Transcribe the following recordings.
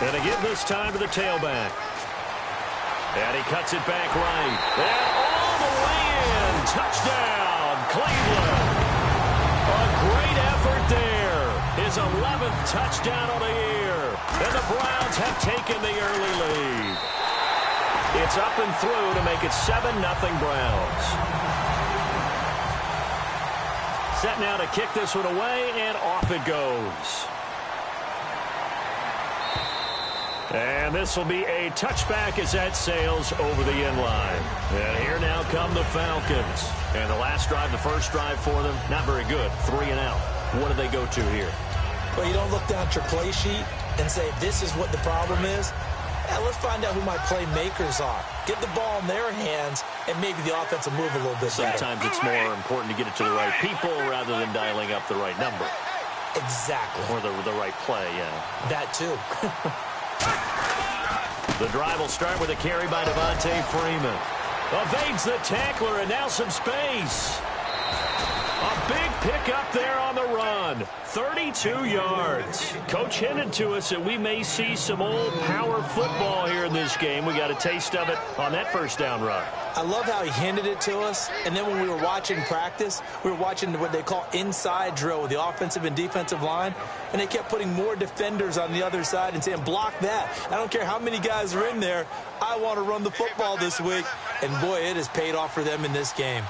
And they give this time to the tailback. And he cuts it back right. And all the way in. Touchdown, Cleveland. A great effort there. His 11th touchdown of the year. And the Browns have taken the early lead. It's up and through to make it 7-0 Browns. Set now to kick this one away, and off it goes. And this will be a touchback as that sails over the end line. And here now come the Falcons. And the last drive, the first drive for them, not very good. 3 and out. What do they go to here? Well, you don't look down at your play sheet and say, this is what the problem is. Yeah, let's find out who my playmakers are. Get the ball in their hands, and maybe the offense will move a little bit better. Sometimes it's more important to get it to the right people rather than dialing up the right number. Exactly. Or the right play, yeah. That too. The drive will start with a carry by Devontae Freeman. Evades the tackler, and now some space. A big pickup there on the run. 32 yards. Coach hinted to us that we may see some old power football here in this game. We got a taste of it on that first down run. I love how he hinted it to us. And then when we were watching practice, we were watching what they call inside drill with the offensive and defensive line. And they kept putting more defenders on the other side and saying, block that. I don't care how many guys are in there. I want to run the football this week. And, boy, it has paid off for them in this game.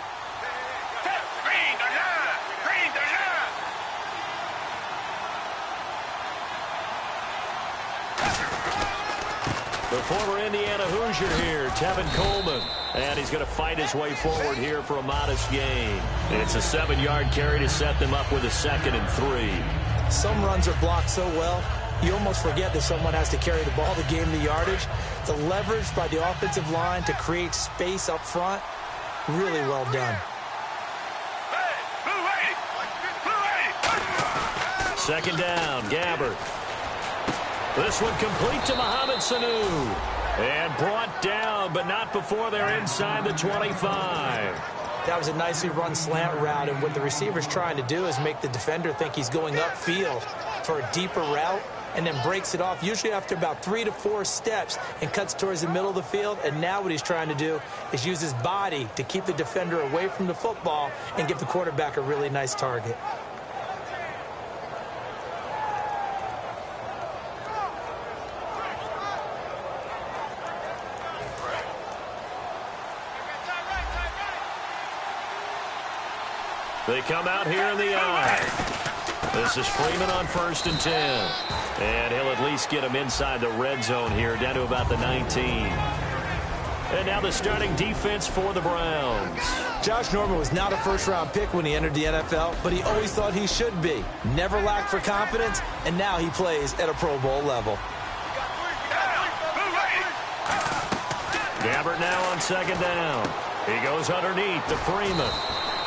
The former Indiana Hoosier here, Tevin Coleman. And he's going to fight his way forward here for a modest gain. It's a 7-yard carry to set them up with a 2nd and 3. Some runs are blocked so well, you almost forget that someone has to carry the ball to gain the yardage. The leverage by the offensive line to create space up front, really well done. Second down, Gabbert. This one complete to Mohamed Sanu. And brought down, but not before they're inside the 25. That was a nicely run slant route, and what the receiver's trying to do is make the defender think he's going upfield for a deeper route, and then breaks it off, usually after about 3 to 4 steps, and cuts towards the middle of the field. And now what he's trying to do is use his body to keep the defender away from the football and give the quarterback a really nice target. They come out here in the eye. This is Freeman on 1st and 10. And he'll at least get him inside the red zone here, down to about the 19. And now the starting defense for the Browns. Josh Norman was not a first-round pick when he entered the NFL, but he always thought he should be. Never lacked for confidence, and now he plays at a Pro Bowl level. Gabbert now on 2nd down. He goes underneath to Freeman.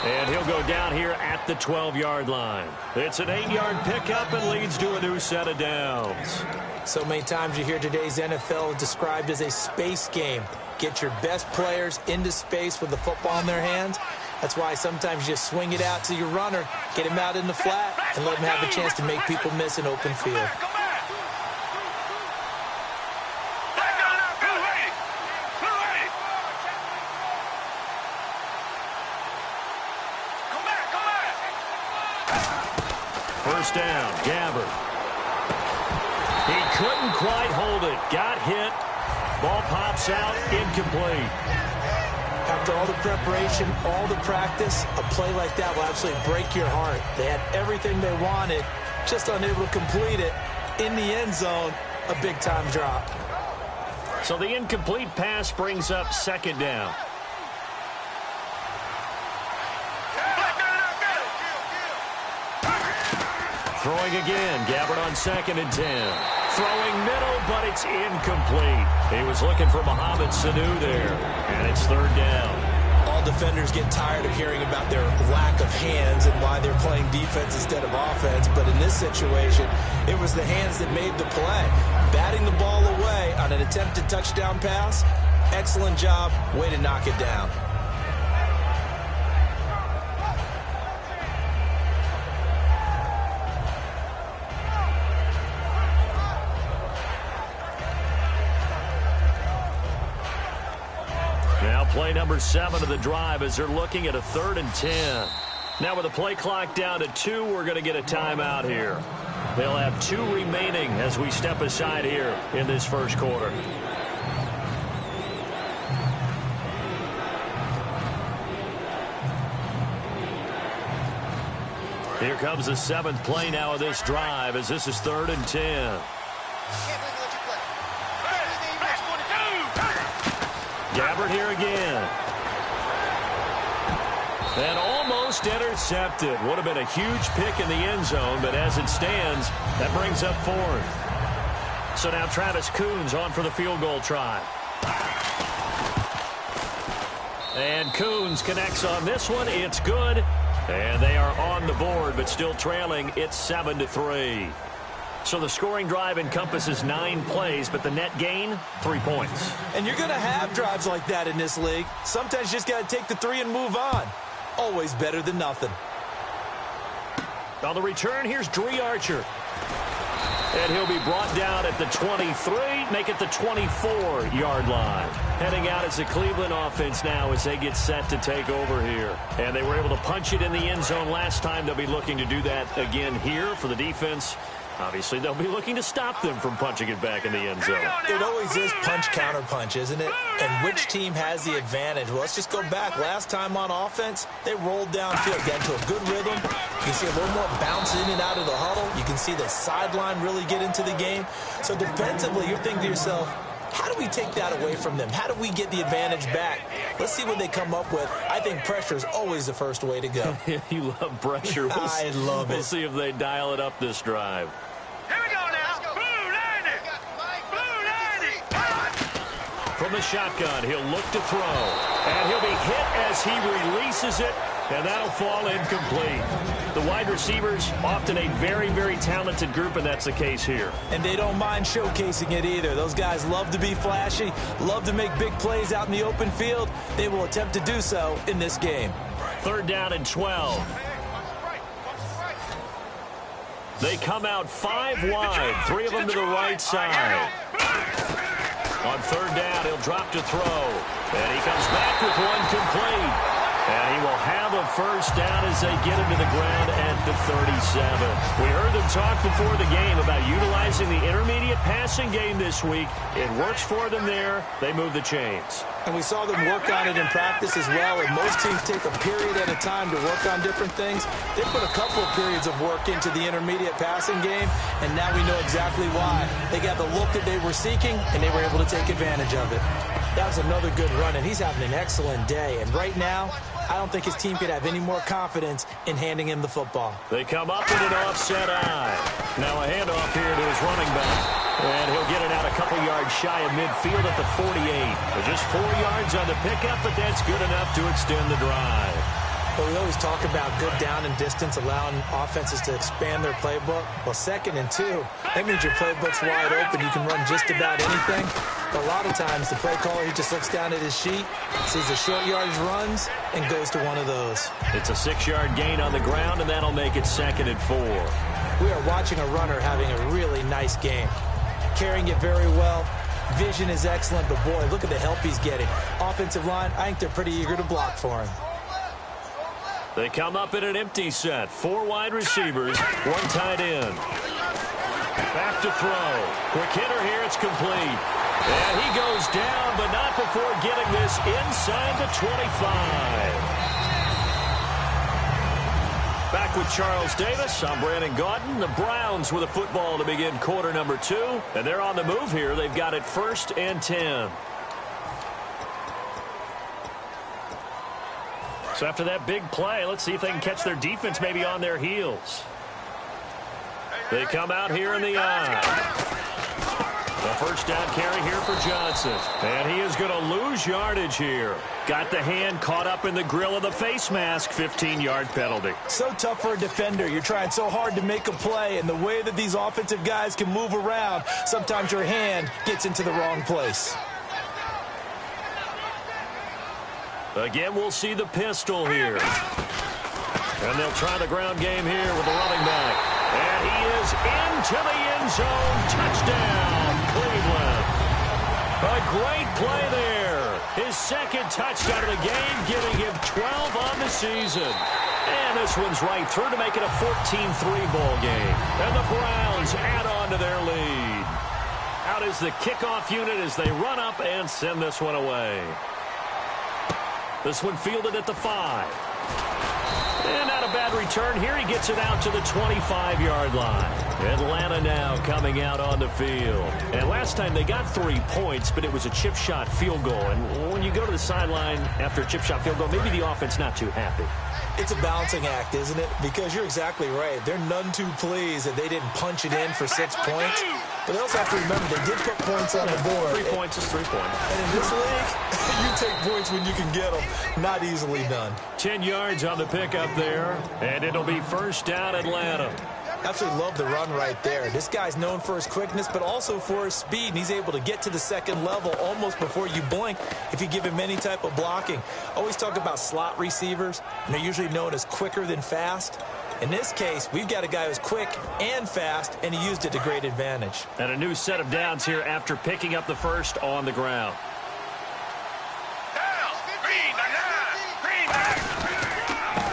And he'll go down here at the 12-yard line. It's an 8-yard pickup and leads to a new set of downs. So many times you hear today's NFL described as a space game. Get your best players into space with the football in their hands. That's why sometimes you just swing it out to your runner, get him out in the flat, and let him have a chance to make people miss an open field. First down, Gabbert. He couldn't quite hold it. Got hit. Ball pops out, incomplete. After all the preparation, all the practice, a play like that will absolutely break your heart. They had everything they wanted, just unable to complete it. In the end zone, a big-time drop. So the incomplete pass brings up 2nd down. Throwing again, Gabbert on 2nd and 10. Throwing middle, but it's incomplete. He was looking for Mohamed Sanu there, and it's 3rd down. All defenders get tired of hearing about their lack of hands and why they're playing defense instead of offense, but in this situation, it was the hands that made the play. Batting the ball away on an attempted touchdown pass, excellent job, way to knock it down. number 7 of the drive as they're looking at a 3rd and 10. Now with the play clock down to 2, we're going to get a timeout here. They'll have 2 remaining as we step aside here in this first quarter. Here comes the 7th play now of this drive as this is 3rd and 10. Gabbert here again. And almost intercepted. Would have been a huge pick in the end zone, but as it stands, that brings up 4th. So now Travis Coons on for the field goal try. And Coons connects on this one. It's good. And they are on the board, but still trailing. It's 7-3. So the scoring drive encompasses 9 plays, but the net gain, 3 points. And you're going to have drives like that in this league. Sometimes you just got to take the 3 and move on. Always better than nothing. On the return, here's Dree Archer. And he'll be brought down at the 23, make it the 24-yard line. Heading out as the Cleveland offense now as they get set to take over here. And they were able to punch it in the end zone last time. They'll be looking to do that again here for the defense. Obviously, they'll be looking to stop them from punching it back in the end zone. It always is punch-counter-punch, isn't it? And which team has the advantage? Well, let's just go back. Last time on offense, they rolled downfield, got into a good rhythm. You can see a little more bounce in and out of the huddle. You can see the sideline really get into the game. So defensively, you're thinking to yourself, how do we take that away from them? How do we get the advantage back? Let's see what they come up with. I think pressure is always the first way to go. You love pressure. I love it. We'll see if they dial it up this drive. Here we go now. Blue 90. Blue 90. From the shotgun, he'll look to throw. And he'll be hit as he releases it. And that'll fall incomplete. The wide receivers, often a very, very talented group, and that's the case here. And they don't mind showcasing it either. Those guys love to be flashy, love to make big plays out in the open field. They will attempt to do so in this game. 3rd down and 12. They come out 5 wide, 3 of them to the right side. On 3rd down, he'll drop to throw. And he comes back with one complete. And he will have a first down as they get him to the ground at the 37. We heard them talk before the game about utilizing the intermediate passing game this week. It works for them there. They move the chains. And we saw them work on it in practice as well. And most teams take a period at a time to work on different things. They put a couple of periods of work into the intermediate passing game, and now we know exactly why. They got the look that they were seeking, and they were able to take advantage of it. That was another good run, and he's having an excellent day. And right now, I don't think his team could have any more confidence in handing him the football. They come up with an offset eye. Now a handoff here to his running back. And he'll get it out a couple yards shy of midfield at the 48. But just 4 yards on the pickup, but that's good enough to extend the drive. But we always talk about good down and distance, allowing offenses to expand their playbook. Well, 2nd and 2, that means your playbook's wide open. You can run just about anything. But a lot of times, the play caller, he just looks down at his sheet, sees the short yardage runs, and goes to one of those. It's a 6-yard gain on the ground, and that'll make it 2nd and 4. We are watching a runner having a really nice game. Carrying it very well. Vision is excellent, but boy, look at the help he's getting. Offensive line, I think they're pretty eager to block for him. They come up in an empty set. 4 wide receivers, 1 tight end. Back to throw. Quick hitter here, it's complete. And he goes down, but not before getting this inside the 25. Back with Charles Davis, I'm Brandon Gaudin. The Browns with a football to begin quarter number 2. And they're on the move here. They've got it 1st and 10. So after that big play, let's see if they can catch their defense maybe on their heels. They come out here in the eye. The 1st down carry here for Johnson. And he is going to lose yardage here. Got the hand caught up in the grill of the face mask. 15-yard penalty. So tough for a defender. You're trying so hard to make a play, and the way that these offensive guys can move around, sometimes your hand gets into the wrong place. Again, we'll see the pistol here. And they'll try the ground game here with the running back. And he is into the end zone. Touchdown, Cleveland. A great play there. His second touchdown of the game, giving him 12 on the season. And this one's right through to make it a 14-3 ball game. And the Browns add on to their lead. Out is the kickoff unit as they run up and send this one away. This one fielded at the 5. And not a bad return here. He gets it out to the 25-yard line. Atlanta now coming out on the field. And last time they got 3 points, but it was a chip shot field goal. And when you go to the sideline after a chip shot field goal, maybe the offense not too happy. It's a balancing act, isn't it? Because you're exactly right. They're none too pleased that they didn't punch it in for 6 points. But they also have to remember they did put points on the board. 3 points is 3 points. And in this league, you take points when you can get them. Not easily done. 10 yards on the pickup there. And it'll be first down Atlanta. Absolutely love the run right there. This guy's known for his quickness, but also for his speed. And he's able to get to the second level almost before you blink if you give him any type of blocking. Always talk about slot receivers, and they're usually known as quicker than fast. In this case, we've got a guy who's quick and fast, and he used it to great advantage. And a new set of downs here after picking up the first on the ground.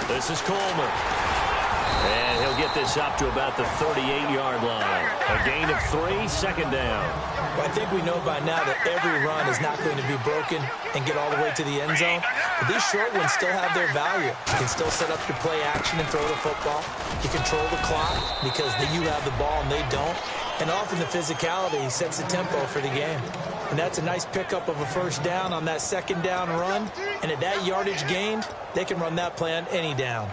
This is Coleman. And he'll get this up to about the 38-yard line. A gain of 3, second down. Well, I think we know by now that every run is not going to be broken and get all the way to the end zone. But these short ones still have their value. You can still set up your play action and throw the football. You control the clock because you have the ball and they don't. And often the physicality sets the tempo for the game. And that's a nice pickup of a first down on that second down run. And at that yardage gained, they can run that play on any down.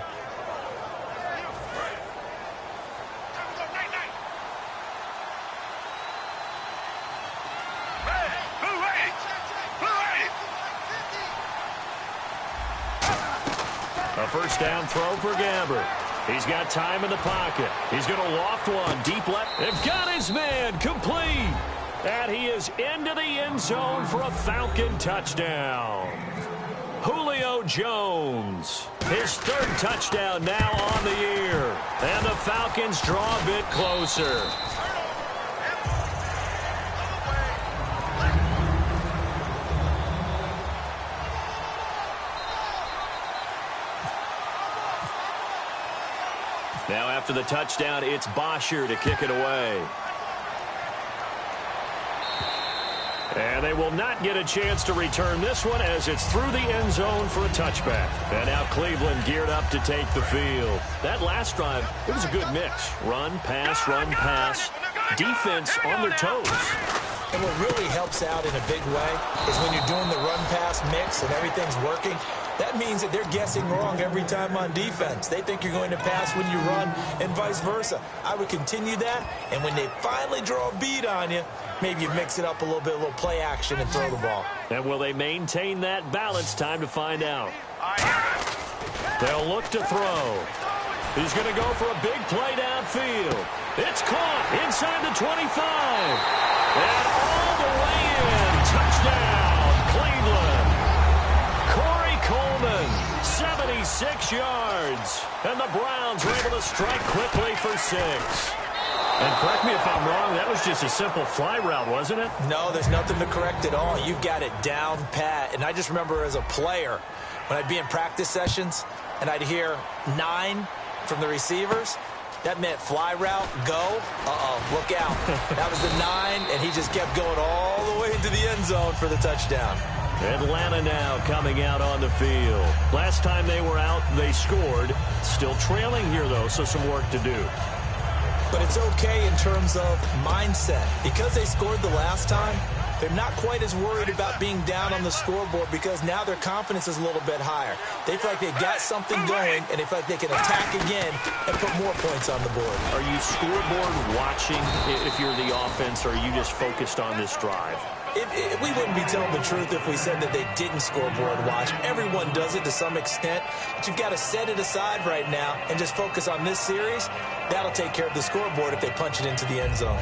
A first down throw for Gabbert. He's got time in the pocket. He's going to loft one deep left. They've got his man complete. And he is into the end zone for a Falcon touchdown. Julio Jones, his third touchdown now on the year. And the Falcons draw a bit closer. Now after the touchdown, it's Bosher to kick it away. And they will not get a chance to return this one as it's through the end zone for a touchback. And now Cleveland geared up to take the field. That last drive, it was a good mix. Run, pass, defense on their toes. And what really helps out in a big way is when you're doing the run-pass mix and everything's working, that means that they're guessing wrong every time on defense. They think you're going to pass when you run and vice versa. I would continue that, and when they finally draw a beat on you, maybe you mix it up a little bit, a little play action and throw the ball. And will they maintain that balance? Time to find out. They'll look to throw. He's going to go for a big play downfield. It's caught inside the 25. And all the way in. Touchdown, Cleveland. Corey Coleman, 76 yards. And the Browns were able to strike quickly for 6. And correct me if I'm wrong, that was just a simple fly route, wasn't it? No, there's nothing to correct at all. You've got it down pat. And I just remember as a player, when I'd be in practice sessions and I'd hear 9 from the receivers, that meant fly route, go. Look out. That was the 9, and he just kept going all the way into the end zone for the touchdown. Atlanta now coming out on the field. Last time they were out, they scored. Still trailing here, though, so some work to do. But it's okay in terms of mindset. Because they scored the last time, they're not quite as worried about being down on the scoreboard because now their confidence is a little bit higher. They feel like they've got something going, and they feel like they can attack again and put more points on the board. Are you scoreboard watching if you're the offense, or are you just focused on this drive? We wouldn't be telling the truth if we said that they didn't scoreboard watch. Everyone does it to some extent, but you've got to set it aside right now and just focus on this series. That'll take care of the scoreboard if they punch it into the end zone.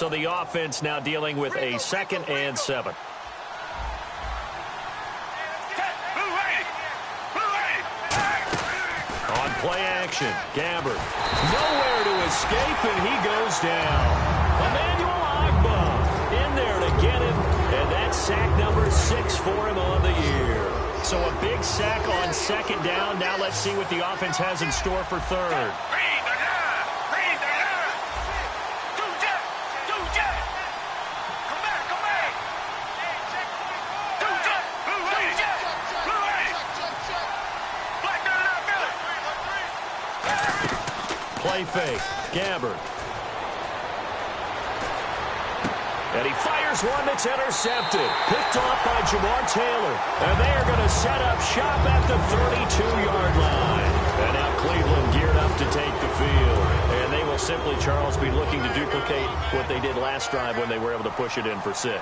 So the offense now dealing with a 2nd and 7. On play action, Gabbert. Nowhere to escape, and he goes down. Emmanuel Agba in there to get him, and that's sack number 6 for him on the year. So a big sack on 2nd down. Now let's see what the offense has in store for 3rd. Play fake, Gabbert. And he fires one that's intercepted. Picked off by Jamar Taylor. And they are going to set up shop at the 32-yard line. And now Cleveland geared up to take the field. And they will simply, Charles, be looking to duplicate what they did last drive when they were able to push it in for 6.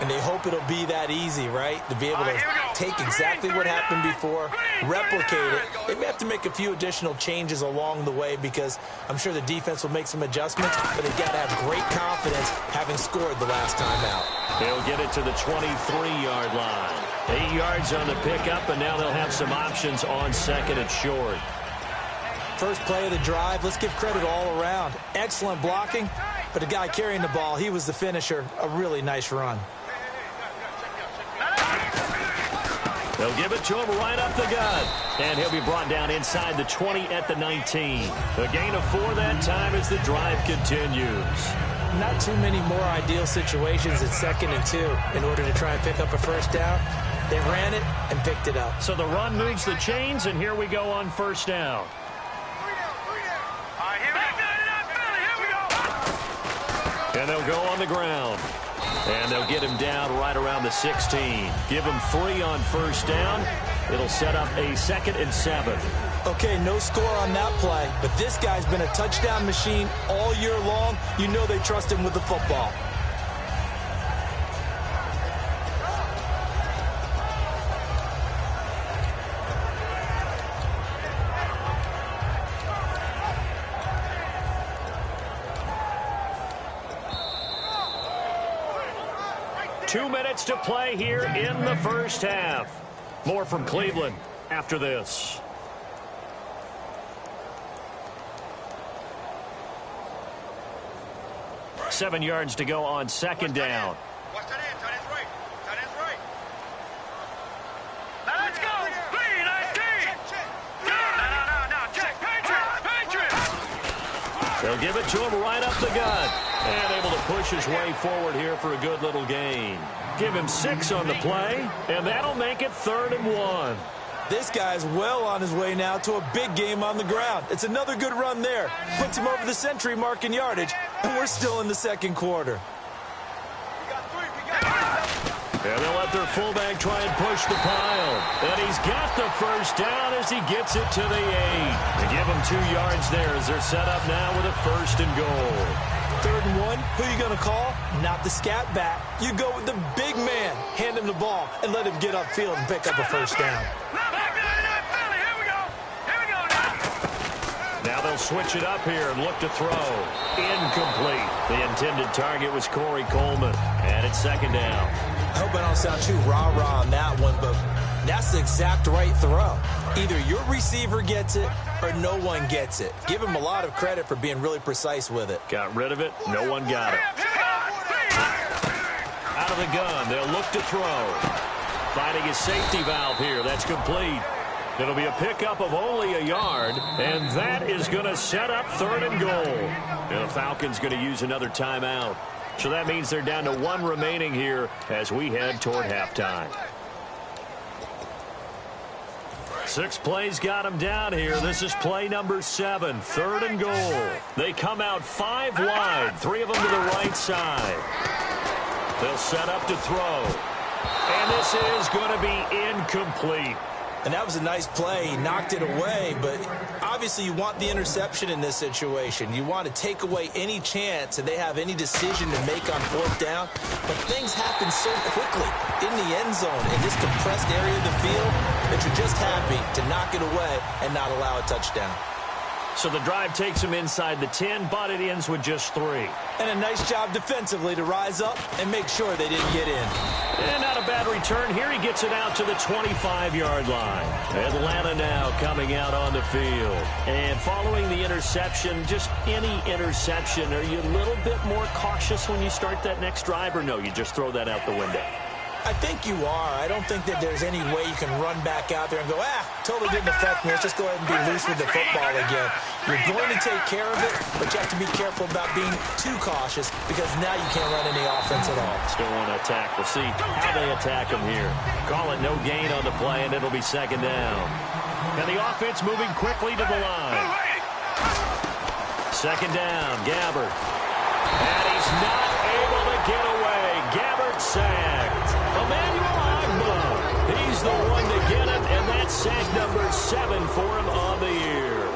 And they hope it'll be that easy, right? To be able to take exactly what happened before, replicate it. They may have to make a few additional changes along the way because I'm sure the defense will make some adjustments, but they've got to have great confidence having scored the last time out. They'll get it to the 23-yard line. 8 yards on the pickup, and now they'll have some options on 2nd and short. First play of the drive, let's give credit all around. Excellent blocking, but the guy carrying the ball, he was the finisher. A really nice run. They'll give it to him right up the gut. And he'll be brought down inside the 20 at the 19. A gain of 4 that time as the drive continues. Not too many more ideal situations at 2nd and 2 in order to try and pick up a first down. They ran it and picked it up. So the run moves the chains, and here we go on 1st down. And they'll go on the ground. And they'll get him down right around the 16. Give him 3 on 1st down. It'll set up a 2nd and 7. Okay, no score on that play, but this guy's been a touchdown machine all year long. You know they trust him with the football. Two minutes to play here in the first half. More from Cleveland after this. Seven yards to go on 2nd down. Watch that end. Tight end's right. Tight end's right. Now let's go. 3-19. No. Check. Patriot. They'll give it to him right up the gut. And able to push his way forward here for a good little gain. Give him 6 on the play, and that'll make it 3rd and 1. This guy's well on his way now to a big game on the ground. It's another good run there. Puts him over the century mark in yardage, and we're still in the 2nd quarter. And they'll let their fullback try and push the pile. And he's got the first down as he gets it to the 8. To give him 2 yards there as they're set up now with a 1st and goal. 3rd and 1, who are you going to call? Not the scat back. You go with the big man. Hand him the ball and let him get upfield and pick up a first down. Now they'll switch it up here and look to throw. Incomplete. The intended target was Corey Coleman. And it's 2nd down. I hope I don't sound too rah-rah on that one, but that's the exact right throw. Either your receiver gets it or no one gets it. Give him a lot of credit for being really precise with it. Got rid of it. No one got it. Out of the gun. They'll look to throw. Finding his safety valve here. That's complete. It'll be a pickup of only a yard, and that is going to set up 3rd and goal. And the Falcons going to use another timeout. So that means they're down to 1 remaining here as we head toward halftime. 6 plays got them down here. This is play number 7, 3rd and goal. They come out 5 wide, 3 of them to the right side. They'll set up to throw. And this is going to be incomplete. And that was a nice play. He knocked it away, but obviously you want the interception in this situation. You want to take away any chance that they have any decision to make on 4th down. But things happen so quickly in the end zone in this compressed area of the field that you're just happy to knock it away and not allow a touchdown. So the drive takes him inside the 10, but it ends with just 3. And a nice job defensively to rise up and make sure they didn't get in. And not a bad return here. He gets it out to the 25-yard line. Atlanta now coming out on the field. And following the interception, just any interception, are you a little bit more cautious when you start that next drive, or no, you just throw that out the window? I think you are. I don't think that there's any way you can run back out there and go, totally didn't affect me. Let's just go ahead and be loose with the football again. You're going to take care of it, but you have to be careful about being too cautious because now you can't run any offense at all. Still want to attack. We'll see how they attack him here. Call it no gain on the play, and it'll be second down. And the offense moving quickly to the line. Second down, Gabbert. And he's not able to get away. Gabbert sacked. Emmanuel Agba, he's the one to get it, and that's sack number 7 for him on the year.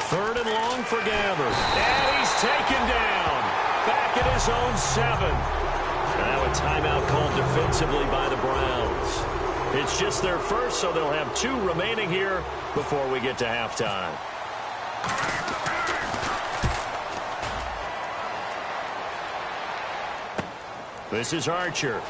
Third and long for Gabbert. And he's taken down. Back at his own 7. Now a timeout called defensively by the Browns. It's just their first, so they'll have 2 remaining here before we get to halftime. This is Archer.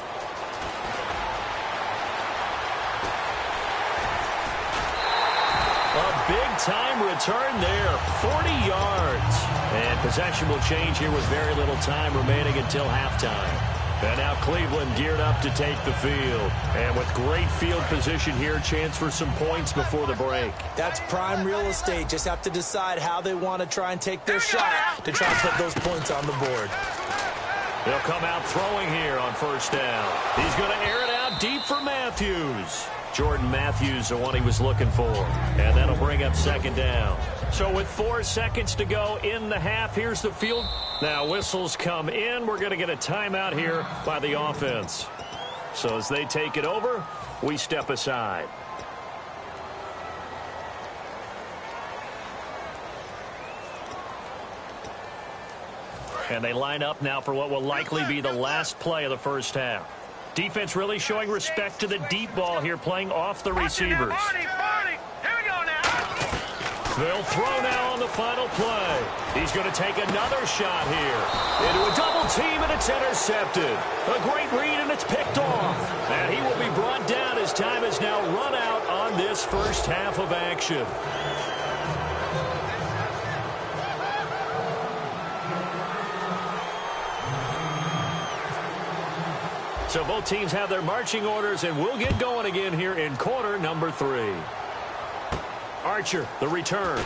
A big-time return there, 40 yards. And possession will change here with very little time remaining until halftime. And now Cleveland geared up to take the field. And with great field position here, chance for some points before the break. That's prime real estate. Just have to decide how they want to try and take their shot to try and put those points on the board. They'll come out throwing here on first down. He's going to air it out deep for Matthews. Jordan Matthews, the one he was looking for. And that'll bring up second down. So with 4 seconds to go in the half, here's the field. Now whistles come in. We're going to get a timeout here by the offense. So as they take it over, we step aside. And they line up now for what will likely be the last play of the first half. Defense really showing respect to the deep ball here, playing off the receivers. They'll throw now on the final play. He's going to take another shot here. Into a double team, and it's intercepted. A great read, and it's picked off. And he will be brought down as time has now run out on this first half of action. So both teams have their marching orders, and we'll get going again here in quarter number 3. Archer, the return.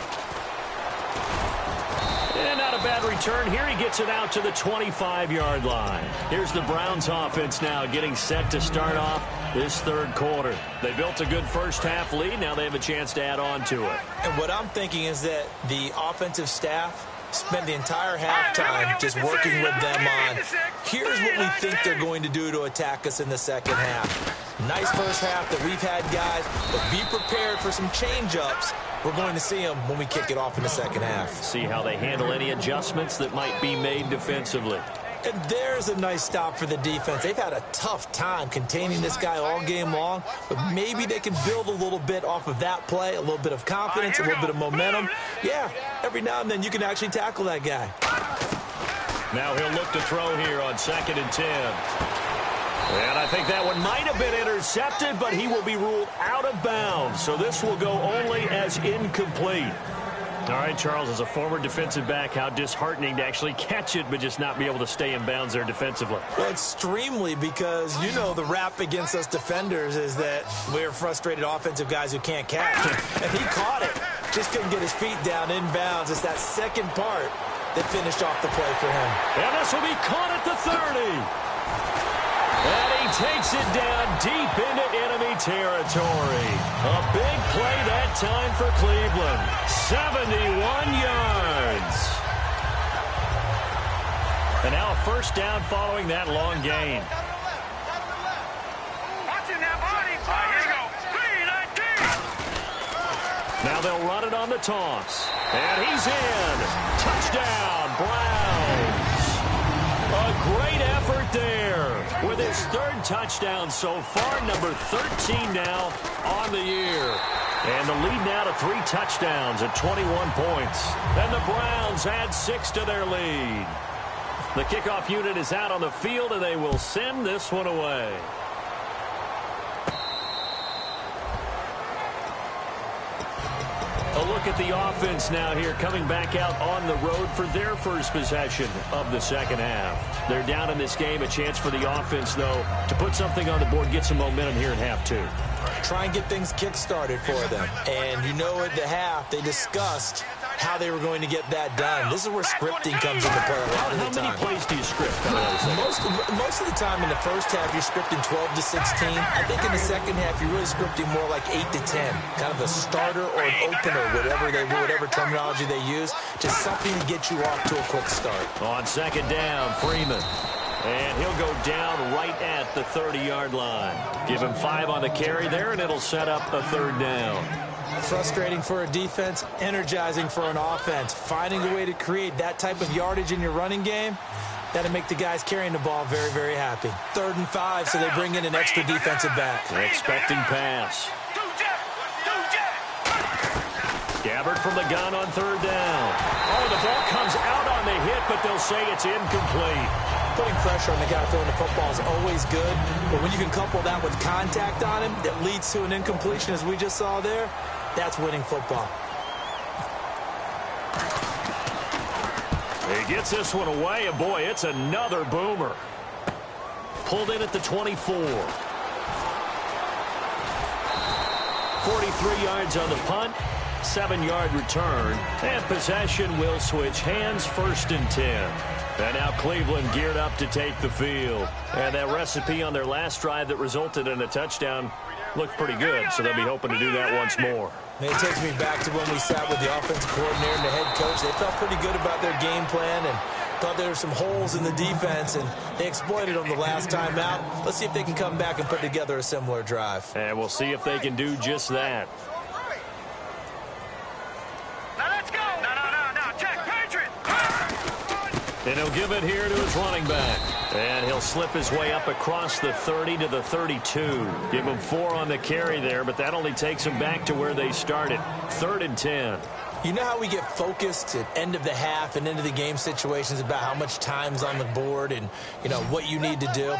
And not a bad return here. He gets it out to the 25-yard line. Here's the Browns offense now getting set to start off this third quarter. They built a good first half lead. Now they have a chance to add on to it. And what I'm thinking is that the offensive staff spent the entire halftime just working with them on, here's what we think they're going to do to attack us in the second half. Nice first half that we've had, guys, but be prepared for some change-ups. We're going to see them when we kick it off in the second half. See how they handle any adjustments that might be made defensively. And there's a nice stop for the defense. They've had a tough time containing this guy all game long, but maybe they can build a little bit off of that play, a little bit of confidence, a little bit of momentum. Yeah, every now and then you can actually tackle that guy. Now he'll look to throw here on 2nd and 10. And I think that one might have been intercepted, but he will be ruled out of bounds. So this will go only as incomplete. All right, Charles, as a former defensive back, how disheartening to actually catch it but just not be able to stay in bounds there defensively. Well, extremely, because, you know, the rap against us defenders is that we're frustrated offensive guys who can't catch. And he caught it. Just couldn't get his feet down in bounds. It's that second part that finished off the play for him. And this will be caught at the 30. And he takes it down deep into enemy territory. A big play that time for Cleveland. 71 yards. And now a first down following that long gain. Now they'll run it on the toss. And he's in. Touchdown, Browns. A great effort there. his third touchdown so far, number 13 now on the year. And the lead now to 3 touchdowns at 21 points. And the Browns add 6 to their lead. The kickoff unit is out on the field, and they will send this one away. A look at the offense now here, coming back out on the road for their first possession of the second half. They're down in this game. A chance for the offense, though, to put something on the board, get some momentum here in half 2. Try and get things kick-started for them. And you know at the half, they discussed how they were going to get that done. This is where scripting comes into play a lot of the time. How many plays do you script? Most of the time in the first half, you're scripting 12 to 16. I think in the second half, you're really scripting more like 8 to 10. Kind of a starter or an opener, whatever terminology they use. Just something to get you off to a quick start. On second down, Freeman. And he'll go down right at the 30-yard line. Give him 5 on the carry there, and it'll set up a third down. Frustrating for a defense, energizing for an offense. Finding a way to create that type of yardage in your running game, that'll make the guys carrying the ball very, very happy. 3rd and 5, so they bring in an extra defensive back. Expecting pass. Gabbert from the gun on 3rd down. Oh, the ball comes out on the hit, but they'll say it's incomplete. Putting pressure on the guy throwing the football is always good, but when you can couple that with contact on him that leads to an incompletion, as we just saw there, that's winning football. He gets this one away, and boy, it's another boomer. Pulled in at the 24. 43 yards on the punt, 7-yard return, and possession will switch hands, 1st and 10. And now Cleveland geared up to take the field. And that recipe on their last drive that resulted in a touchdown looked pretty good, so they'll be hoping to do that once more. It takes me back to when we sat with the offensive coordinator and the head coach. They felt pretty good about their game plan and thought there were some holes in the defense, and they exploited them the last time out. Let's see if they can come back and put together a similar drive. And we'll see if they can do just that. Now let's go. No, Jack Patriot. And he'll give it here to his running back. And he'll slip his way up across the 30 to the 32. Give him 4 on the carry there, but that only takes him back to where they started. 3rd and 10. You know how we get focused at end of the half and into the game situations about how much time's on the board and, you know, what you need to do?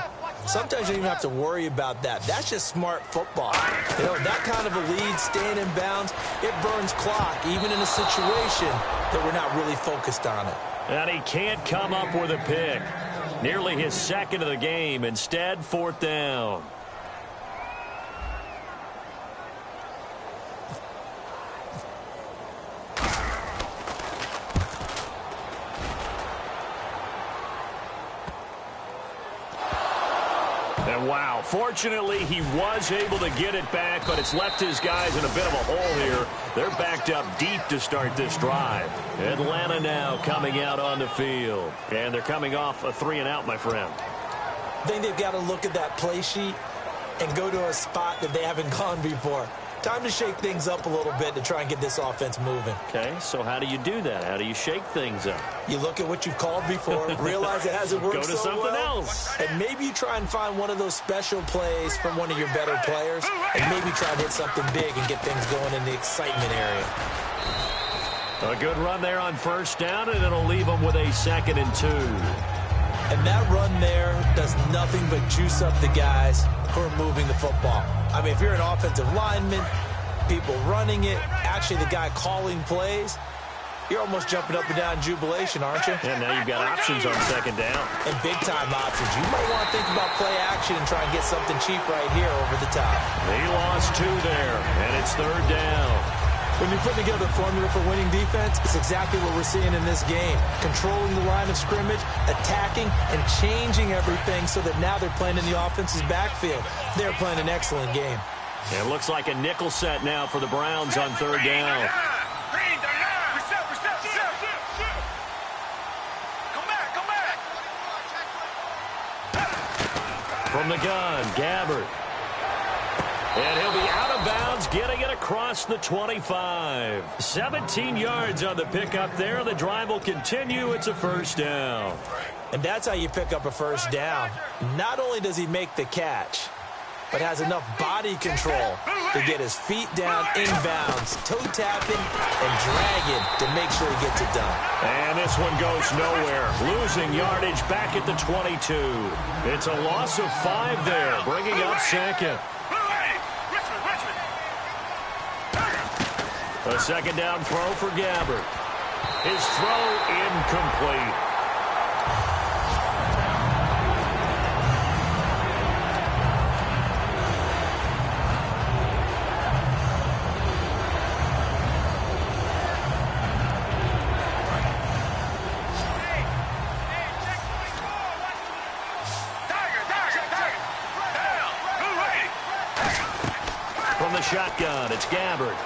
Sometimes you don't even have to worry about that. That's just smart football. You know, that kind of a lead, staying in bounds, it burns clock, even in a situation that we're not really focused on it. And he can't come up with a pick. Nearly his 2nd of the game. Instead, 4th down. And wow, fortunately he was able to get it back, but it's left his guys in a bit of a hole here. They're backed up deep to start this drive. Atlanta now coming out on the field. And they're coming off a 3-and-out, my friend. I think they've got to look at that play sheet and go to a spot that they haven't gone before. Time to shake things up a little bit to try and get this offense moving. Okay, so how do you do that? How do you shake things up? You look at what you've called before, realize it hasn't worked so well. Go to something else. And maybe you try and find one of those special plays from one of your better players, and maybe try and hit something big and get things going in the excitement area. A good run there on 1st down, and it'll leave them with a 2nd and 2. And that run there does nothing but juice up the guys who are moving the football. I mean, if you're an offensive lineman, people running it, actually the guy calling plays, you're almost jumping up and down in jubilation, aren't you? And now you've got options on 2nd down. And big-time options. You might want to think about play action and try and get something cheap right here over the top. He lost 2 there, and it's 3rd down. When you put together a formula for winning defense, it's exactly what we're seeing in this game. Controlling the line of scrimmage, attacking, and changing everything so that now they're playing in the offense's backfield. They're playing an excellent game. It looks like a nickel set now for the Browns on 3rd down. From the gun, Gabbert. And he'll be out of bounds, getting it across the 25. 17 yards on the pickup there. The drive will continue. It's a 1st down. And that's how you pick up a first down. Not only does he make the catch, but has enough body control to get his feet down inbounds, toe tapping and dragging to make sure he gets it done. And this one goes nowhere. Losing yardage back at the 22. It's a loss of 5 there, bringing up second. A second down throw for Gabbert. His throw incomplete. From the shotgun, it's Gabbert.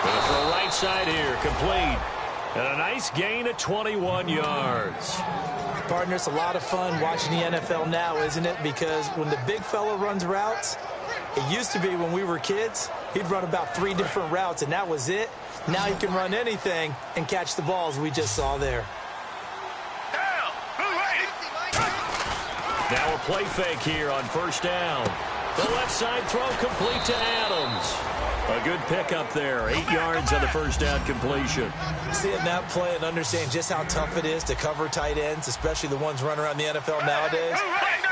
Going to throw right side here, complete. And a nice gain of 21 yards. Partner, it's a lot of fun watching the NFL now, isn't it? Because when the big fella runs routes, it used to be when we were kids, he'd run about 3 different routes, and that was it. Now he can run anything and catch the balls we just saw there. Now a play fake here on first down. The left side throw complete to Adams. A good pickup there. 8 yards on the first down completion. Seeing that play and understanding just how tough it is to cover tight ends, especially the ones running around the NFL nowadays,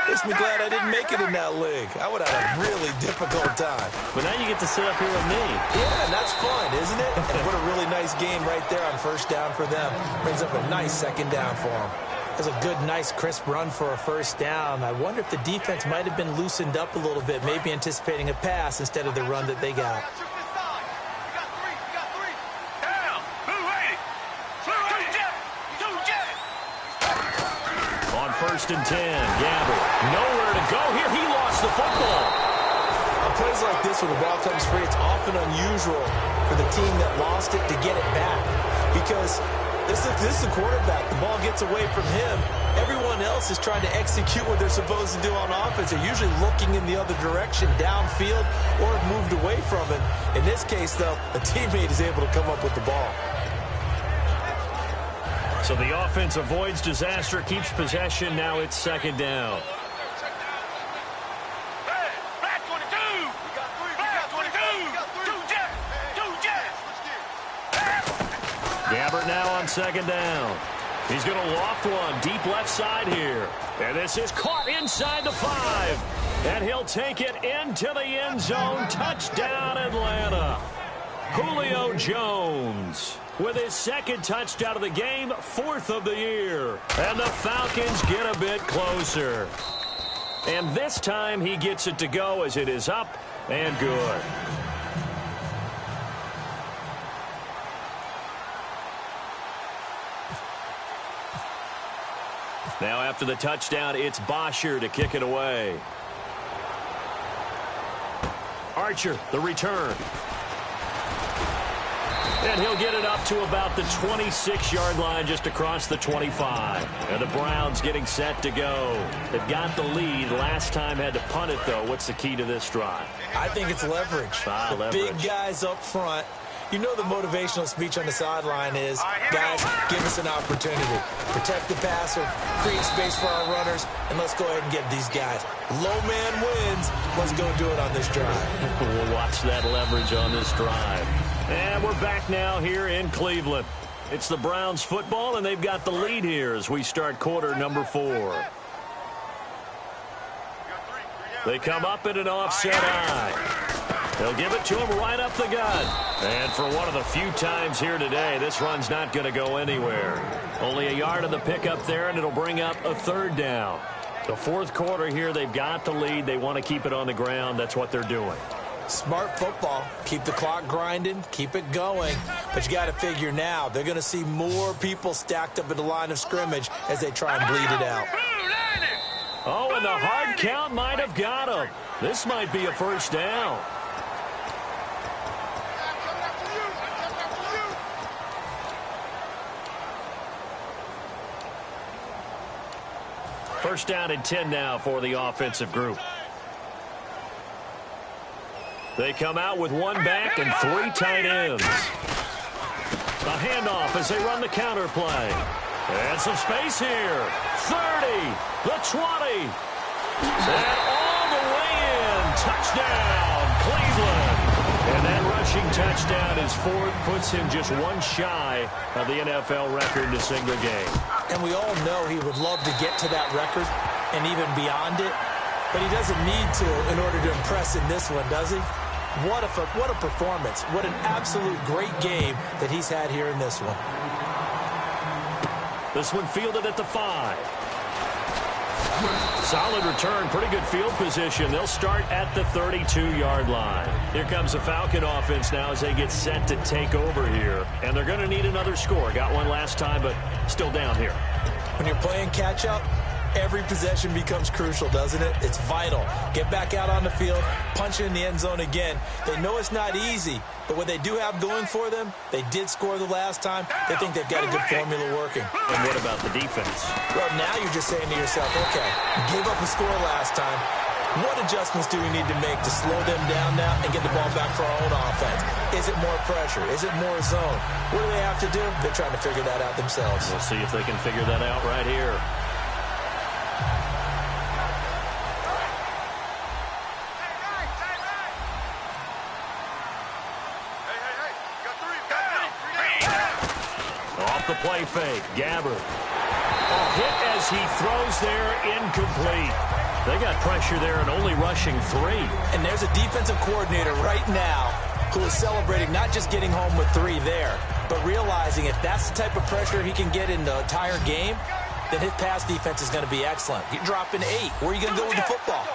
makes me glad I didn't make it in that league. I would have had a really difficult time. But now you get to sit up here with me. Yeah, and that's fun, isn't it? And what a really nice game right there on first down for them. Brings up a nice second down for them. That's a good, nice, crisp run for a first down. I wonder if the defense might have been loosened up a little bit, maybe anticipating a pass instead of the run that they got. On first and 10, Gabbert. Nowhere to go here. He lost the football. On plays like this, when the ball comes free, it's often unusual for the team that lost it to get it back. Because this is the quarterback. The ball gets away from him. Everyone else is trying to execute what they're supposed to do on offense. They're usually looking in the other direction, downfield, or moved away from it. In this case, though, a teammate is able to come up with the ball. So the offense avoids disaster, keeps possession. Now it's second down. Gabbert now on second down. He's going to loft one deep left side here. And this is caught inside the 5. And he'll take it into the end zone. Touchdown, Atlanta. Julio Jones with his second touchdown of the game, 4th of the year. And the Falcons get a bit closer. And this time he gets it to go as it is up and good. Now after the touchdown, it's Bosher to kick it away. Archer, the return. And he'll get it up to about the 26-yard line, just across the 25. And the Browns getting set to go. They've got the lead. Last time had to punt it, though. What's the key to this drive? I think it's leverage. Leverage. Big guys up front. You know the motivational speech on the sideline is, guys, give us an opportunity. Protect the passer, create space for our runners, and let's go ahead and get these guys. Low man wins. Let's go do it on this drive. We'll watch that leverage on this drive. And we're back now here in Cleveland. It's the Browns football, and they've got the lead here as we start quarter number 4. They come up in an offset eye. They'll give it to him right up the gut. And for one of the few times here today, this run's not going to go anywhere. Only a yard of the pickup there, and it'll bring up a third down. The fourth quarter here, they've got the lead. They want to keep it on the ground. That's what they're doing. Smart football. Keep the clock grinding. Keep it going. But you got to figure now, they're going to see more people stacked up at the line of scrimmage as they try and bleed it out. Oh, and the hard count might have got him. This might be a first down. First down and 10 now for the offensive group. They come out with one back and 3 tight ends. A handoff as they run the counter play. And some space here. 30, the 20. And all the way in. Touchdown, Cleveland. And that rushing touchdown is fourth, puts him just one shy of the NFL record in a single game. And we all know he would love to get to that record and even beyond it, but he doesn't need to in order to impress in this one, does he? What a performance. What an absolute great game that he's had here in this one. This one fielded at the 5. Solid return, pretty good field position. They'll start at the 32-yard line. Here comes the Falcon offense now as they get set to take over here. And they're going to need another score. Got one last time, but still down here. When you're playing catch-up, every possession becomes crucial, doesn't it? It's vital. Get back out on the field, punch it in the end zone again. They know it's not easy, but what they do have going for them, they did score the last time. They think they've got a good formula working. And what about the defense? Well, now you're just saying to yourself, okay, gave up a score last time. What adjustments do we need to make to slow them down now and get the ball back for our own offense? Is it more pressure? Is it more zone? What do they have to do? They're trying to figure that out themselves. We'll see if they can figure that out right here. Off the play fake, Gabbard. Hit as he throws there, incomplete. They got pressure there and only rushing 3. And there's a defensive coordinator right now who is celebrating not just getting home with 3 there, but realizing if that's the type of pressure he can get in the entire game, then his pass defense is going to be excellent. You're dropping 8. Where are you going to go with the football?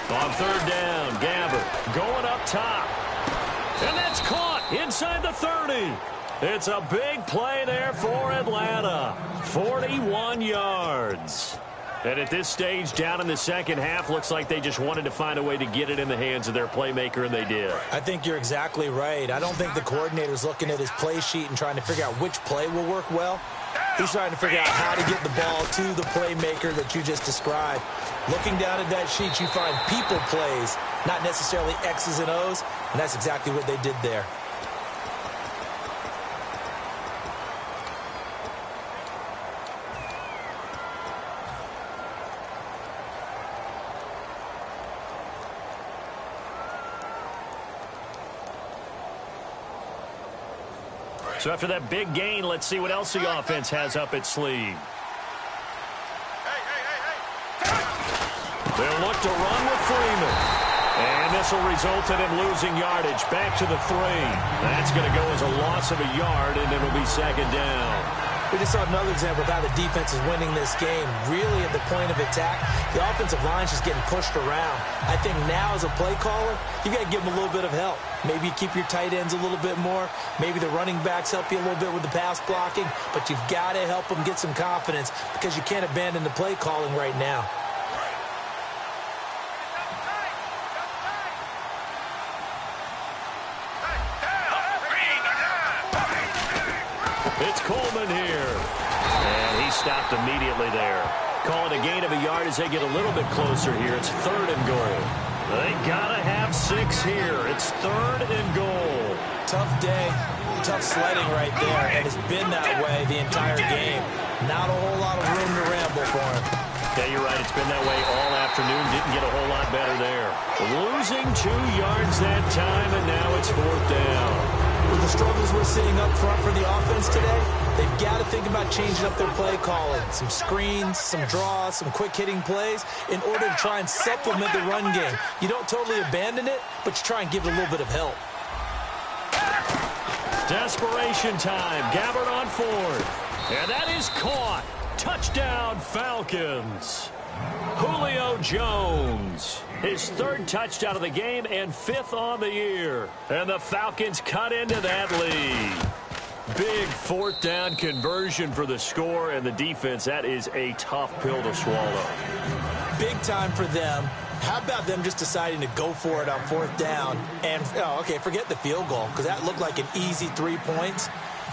On third down, Gabbard going up top. And that's caught inside the 30. It's a big play there for Atlanta. 41 yards. And at this stage, down in the second half, looks like they just wanted to find a way to get it in the hands of their playmaker, and they did. I think you're exactly right. I don't think the coordinator's looking at his play sheet and trying to figure out which play will work well. He's trying to figure out how to get the ball to the playmaker that you just described. Looking down at that sheet, you find people plays, not necessarily X's and O's, and that's exactly what they did there. So after that big gain, let's see what else the offense has up its sleeve. They'll look to run with Freeman. And this will result in him losing yardage back to the 3. That's going to go as a loss of a yard, and it'll be second down. We just saw another example of how the defense is winning this game. Really at the point of attack, the offensive line's just getting pushed around. I think now as a play caller, you got to give them a little bit of help. Maybe you keep your tight ends a little bit more. Maybe the running backs help you a little bit with the pass blocking. But you've got to help them get some confidence because you can't abandon the play calling right now. It's Coleman here. And he stopped immediately there. Call it a gain of a yard as they get a little bit closer here. It's 3rd and goal. They got to have 6 here. It's 3rd and goal. Tough day, tough sledding right there, and it's been that way the entire game. Not a whole lot of room to ramble for him. Yeah, you're right. It's been that way all afternoon. Didn't get a whole lot better there. Losing 2 yards that time, and now it's 4th down. With the struggles we're seeing up front for the offense today, they've got to think about changing up their play calling. Some screens, some draws, some quick-hitting plays in order to try and supplement the run game. You don't totally abandon it, but you try and give it a little bit of help. Desperation time. Gabbard on 4th. And that is caught. Touchdown, Falcons. Julio Jones, his 3rd touchdown of the game and 5th on the year. And the Falcons cut into that lead. Big 4th down conversion for the score, and the defense, that is a tough pill to swallow. Big time for them. How about them just deciding to go for it on 4th down? And, forget the field goal, because that looked like an easy 3 points.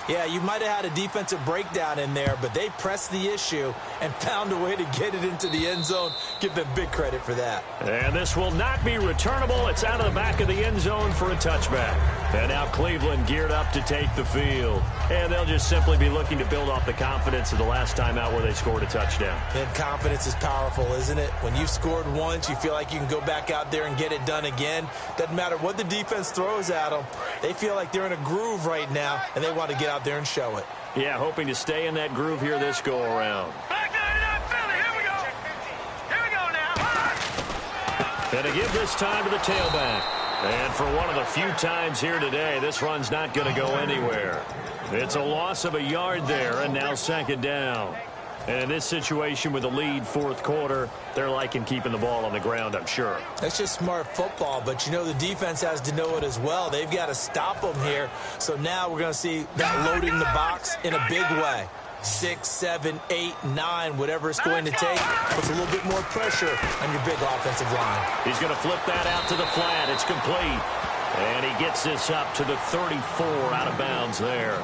Yeah, you might have had a defensive breakdown in there, but they pressed the issue and found a way to get it into the end zone. Give them big credit for that. And this will not be returnable. It's out of the back of the end zone for a touchback. And now Cleveland geared up to take the field. And they'll just simply be looking to build off the confidence of the last time out where they scored a touchdown. And confidence is powerful, isn't it? When you've scored once, you feel like you can go back out there and get it done again. Doesn't matter what the defense throws at them. They feel like they're in a groove right now, and they want to get out there and show it. Yeah, hoping to stay in that groove here this go-around. And to give this time to the tailback. And for one of the few times here today, this run's not going to go anywhere. It's a loss of a yard there, and now second down. And in this situation with the lead fourth quarter, they're liking keeping the ball on the ground, I'm sure. That's just smart football, but you know the defense has to know it as well. They've got to stop them here. So now we're going to see that loading the box in a big way. 6, 7, 8, 9, whatever it's going to take, puts a little bit more pressure on your big offensive line. He's going to flip that out to the flat. It's complete. And he gets this up to the 34 out of bounds there. All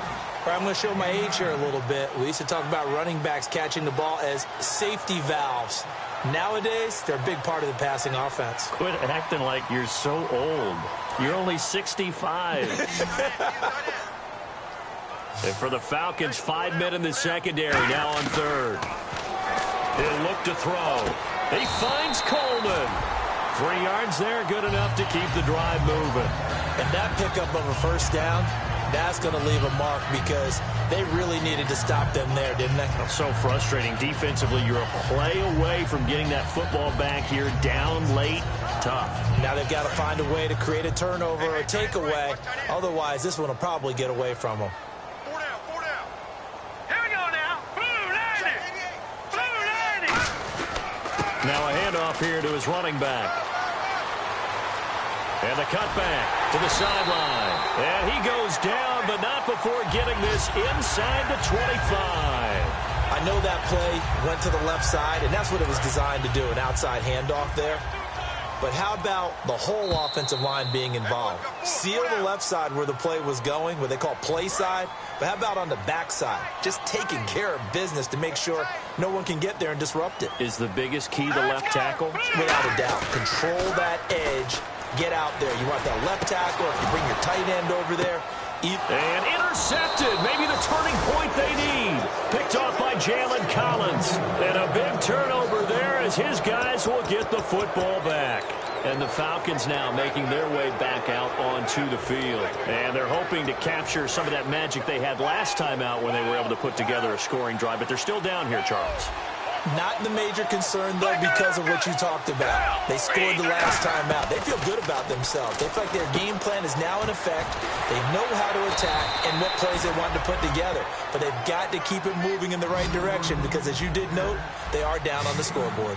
right, I'm going to show my age here a little bit. We used to talk about running backs catching the ball as safety valves. Nowadays, they're a big part of the passing offense. Quit acting like you're so old. You're only 65. And for the Falcons, 5 men in the secondary, now on third. He'll look to throw. He finds Coleman. 3 yards there, good enough to keep the drive moving. And that pickup of a first down, that's going to leave a mark because they really needed to stop them there, didn't they? So frustrating. Defensively, you're a play away from getting that football back here down late. Tough. Now they've got to find a way to create a turnover or a takeaway. Otherwise, this one will probably get away from them. Now a handoff here to his running back. And the cutback to the sideline. And he goes down, but not before getting this inside the 25. I know that play went to the left side, and that's what it was designed to do, an outside handoff there. But how about the whole offensive line being involved? Seal the left side where the play was going, what they call play side. But how about on the backside? Just taking care of business to make sure no one can get there and disrupt it. Is the biggest key the left tackle? Without a doubt. Control that edge. Get out there. You want that left tackle. If you bring your tight end over there. And intercepted. Maybe the turning point they need. Picked off by Jalen Collins. And a big turnover there as his guys will get the football back. And the Falcons now making their way back out onto the field. And they're hoping to capture some of that magic they had last time out when they were able to put together a scoring drive. But they're still down here, Charles. Not the major concern, though, because of what you talked about. They scored the last time out. They feel good about themselves. They feel like their game plan is now in effect. They know how to attack and what plays they want to put together. But they've got to keep it moving in the right direction because, as you did note, they are down on the scoreboard.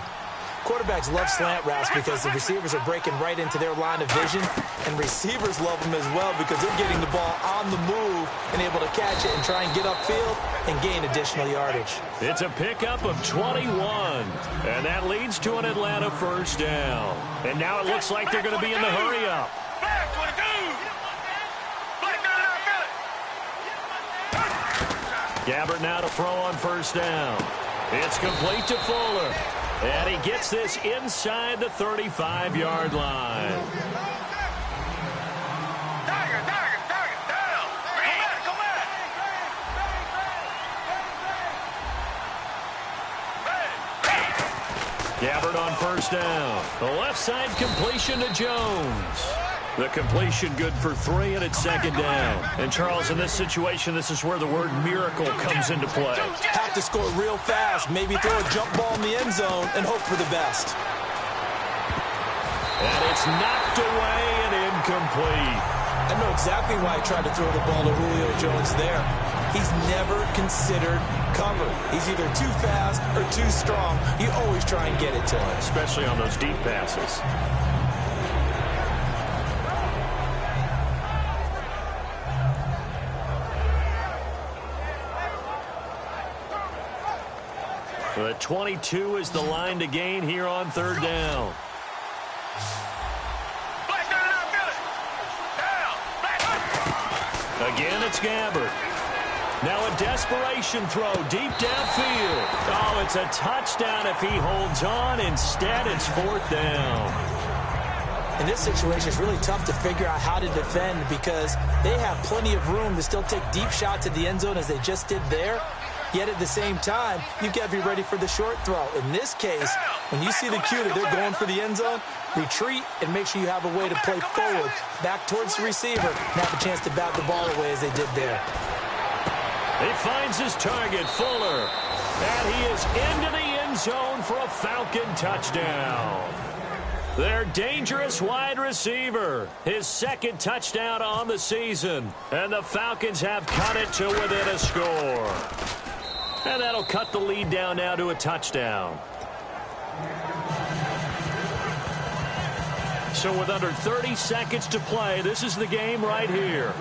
Quarterbacks love slant routes because the receivers are breaking right into their line of vision, and receivers love them as well because they're getting the ball on the move and able to catch it and try and get upfield and gain additional yardage. It's a pickup of 21, and that leads to an Atlanta first down. And now it looks like they're going to be in the hurry-up. Gabbert now to throw on first down. It's complete to Fuller. And he gets this inside the 35-yard line. Gabbert on first down. The left side completion to Jones. The completion good for 3, and it's second down. And, Charles, in this situation, this is where the word miracle comes into play. Have to score real fast, maybe throw a jump ball in the end zone, and hope for the best. And it's knocked away and incomplete. I know exactly why he tried to throw the ball to Julio Jones there. He's never considered cover. He's either too fast or too strong. You always try and get it to him. Especially on those deep passes. The 22 is the line to gain here on third down. Again, it's Gabbert. Now a desperation throw deep downfield. Oh, it's a touchdown if he holds on. Instead, it's fourth down. In this situation, it's really tough to figure out how to defend because they have plenty of room to still take deep shots at the end zone as they just did there. Yet at the same time, you've got to be ready for the short throw. In this case, when you see the cue that they're going for the end zone, retreat and make sure you have a way to play forward, back towards the receiver, and have a chance to bat the ball away as they did there. He finds his target, Fuller, and he is into the end zone for a Falcon touchdown. Their dangerous wide receiver, his second touchdown on the season, and the Falcons have cut it to within a score. And that'll cut the lead down now to a touchdown. So with under 30 seconds to play, this is the game right here.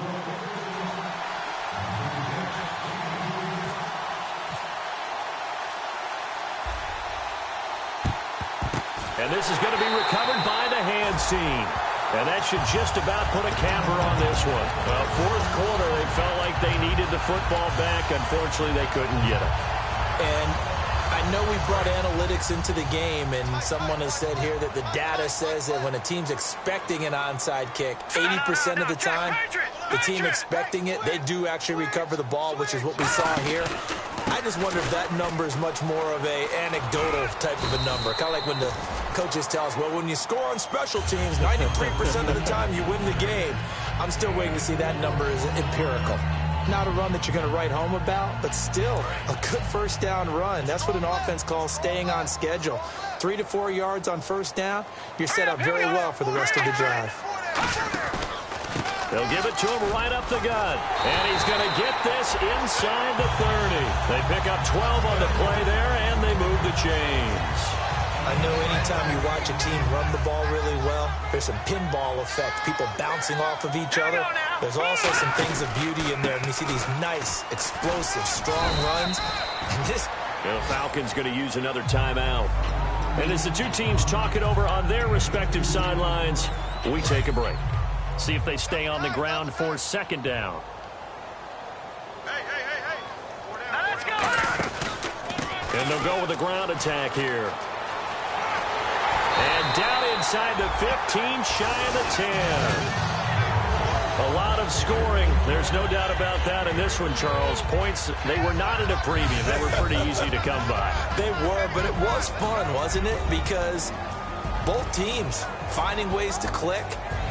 And this is going to be recovered by the hands team. And that should just about put a capper on this one. Well, fourth quarter, they felt like they needed the football back. Unfortunately, they couldn't get it. And I know we brought analytics into the game, and someone has said here that the data says that when a team's expecting an onside kick, 80% of the time, the team expecting it, they do actually recover the ball, which is what we saw here. I just wonder if that number is much more of a anecdotal type of a number. Kind of like when the coaches tell us, well, when you score on special teams, 93% of the time you win the game. I'm still waiting to see that number is empirical. Not a run that you're going to write home about, but still a good first down run. That's what an offense calls staying on schedule. 3 to 4 yards on first down, you're set up very well for the rest of the drive. They'll give it to him right up the gut. And he's going to get this inside the 30. They pick up 12 on the play there, and they move the chains. I know anytime you watch a team run the ball really well, there's some pinball effect, people bouncing off of each other. There's also some things of beauty in there. And you see these nice, explosive, strong runs. And this... The Falcons going to use another timeout. And as the two teams talk it over on their respective sidelines, we take a break. See if they stay on the ground for second down. Hey. Now let's go. And they'll go with a ground attack here. And down inside the 15, shy of the 10. A lot of scoring. There's no doubt about that in this one, Charles. Points, they were not in a premium. They were pretty easy to come by. They were, but it was fun, wasn't it? Because both teams finding ways to click.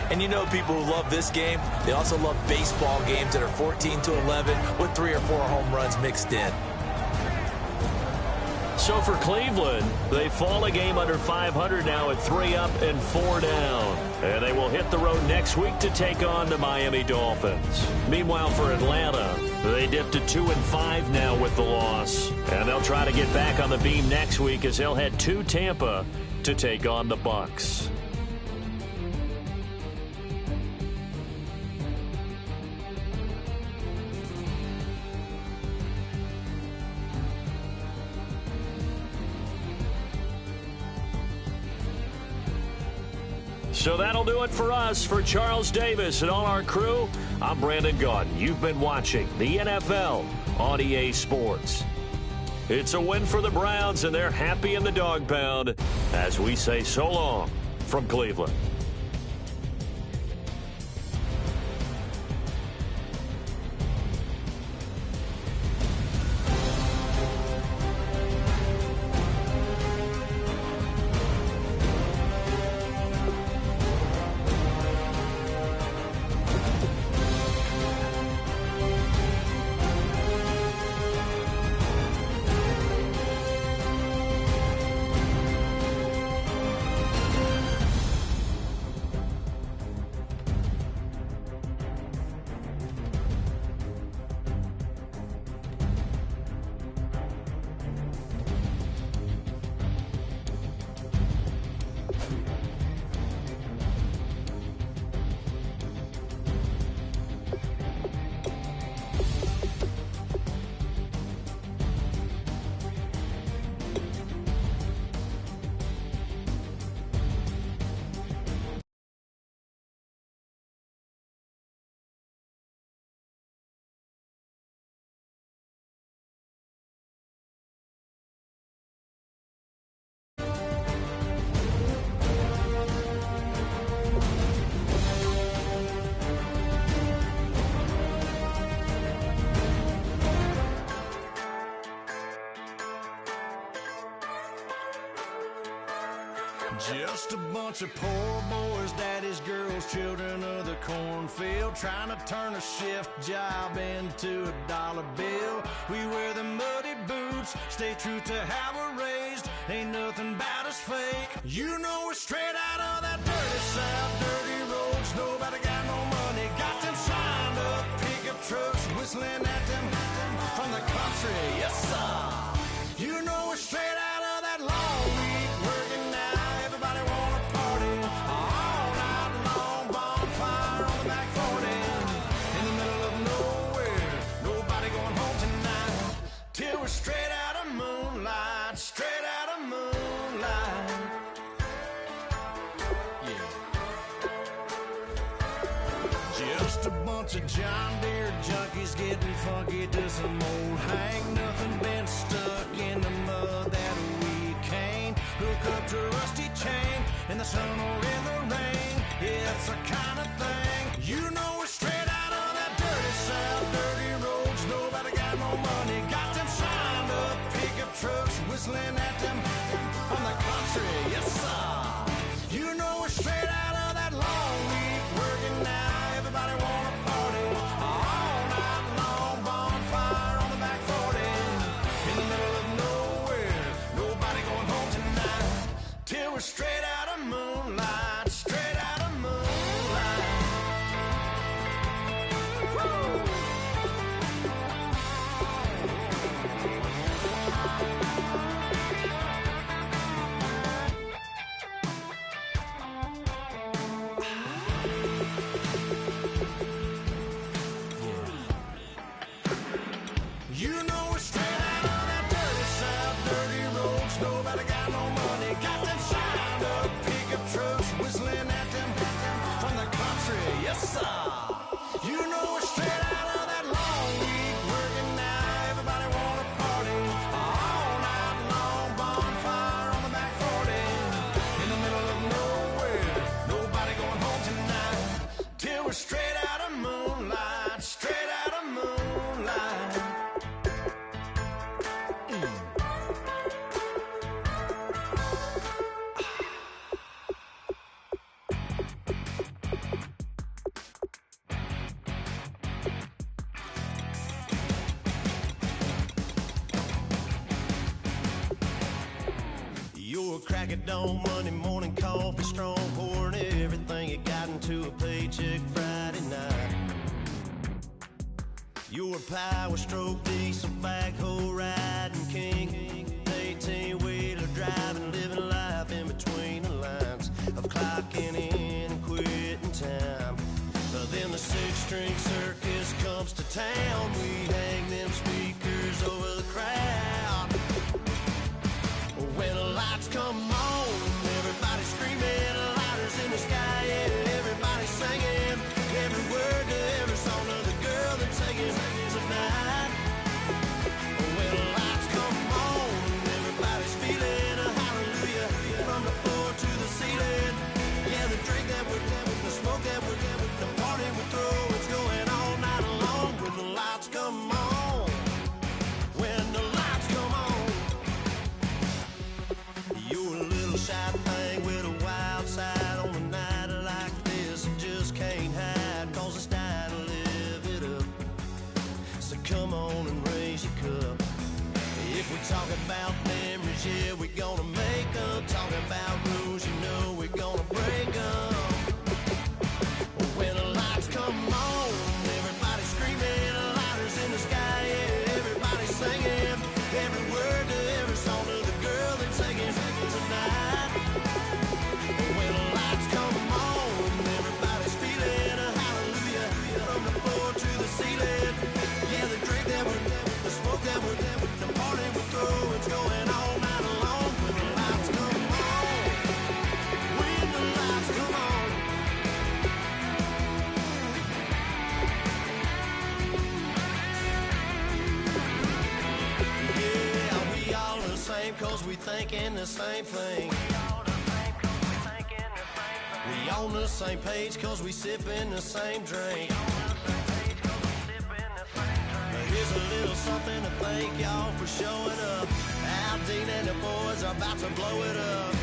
And you know people who love this game, they also love baseball games that are 14-11 with 3 or 4 home runs mixed in. So for Cleveland, they fall a game under 500 now at 3 up and 4 down. And they will hit the road next week to take on the Miami Dolphins. Meanwhile, for Atlanta, they dipped to 2-5 now with the loss. And they'll try to get back on the beam next week as they'll head to Tampa to take on the Bucs. So that'll do it for us. For Charles Davis and all our crew, I'm Brandon Gaudin. You've been watching the NFL on EA Sports. It's a win for the Browns, and they're happy in the dog pound as we say so long from Cleveland. Just a bunch of poor boys, daddy's girls, children of the cornfield, trying to turn a shift job into a dollar bill. We wear the muddy boots, stay true to how we're raised. Ain't nothing about us fake. You know we're straight out of that dirty South, dirty roads. Nobody got no money, got them signed up pickup trucks, whistling at them from the country. Yes, sir. You know we're straight out of that long week working now. Everybody wanna party all night long, bonfire on the back 40 in the middle of nowhere. Nobody going home tonight till we're straight out of moonlight, straight out of moonlight. Yeah. Just a bunch of John Deere junkies getting funky to some old hang. Nothing been stuck in the mud that we can't hook up to a rusty chain in the sun or in the rain. Yeah, it's the kind of thing. You know we're straight out of that dirty South, dirty roads. Nobody got no money, got them signed up pickup trucks, whistling at them from the country. Yes, sir. You know we're straight out of that long week working now. Everybody wanna party all night long, bonfire on the back 40 in the middle of nowhere. Nobody going home tonight till we're straight out of moonlight, straight out of moonlight. Woo! You know we're straight out of that dirty South, dirty roads. Nobody got no money, got them signed up pickup trucks, whistling at them from the country. Yes, sir. You know we're straight out of that long week working now. Everybody wanna party all night long, bonfire on the back 40 in the middle of nowhere. Nobody going home tonight till we're straight out of moonlight, straight out of moonlight. You're a crack at dawn, Monday morning coffee, strong pouring everything you got into a paycheck Friday night. You're a power stroke, diesel backhoe riding king, 18-wheeler driving, living life in between the lines of clocking in and quitting time. But then the six-string circus comes to town. We hang them speakers over the crowd. When the lights come on, everybody screaming, lighters in the sky, yeah, everybody singing every word to every song of the girl they're taking tonight. When the lights come on, everybody's feeling a hallelujah from the floor to the ceiling. Yeah, the drink that we're having, the smoke that we're having, the party we throw, it's going all night long. When the lights come on, when the lights come on. You're a little shy thing with a wild side on a night like this. You just can't hide, cause it's time to live it up. So come on and raise your cup. If we talk about memories, yeah, we're gonna make them. Talking about rules, you know we're gonna break them. When the lights come on, everybody screaming, lighters in the sky, yeah, everybody singing every word to every song of the girl they're taking tonight. When the lights come on, everybody's feeling a hallelujah from the floor to the ceiling. Yeah, the drink that we're having, the smoke that we're having, the party we throw, it's going all night long. When the lights come on, when the lights come on. Yeah, we all the same cause we thinking the same thing. We on the same page cause we sipping the same drink. Here's a little something to thank y'all for showing up. Al Dean and the boys are about to blow it up.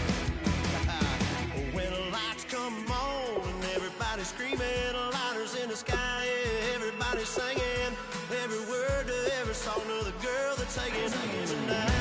never saw another girl that's taking home tonight.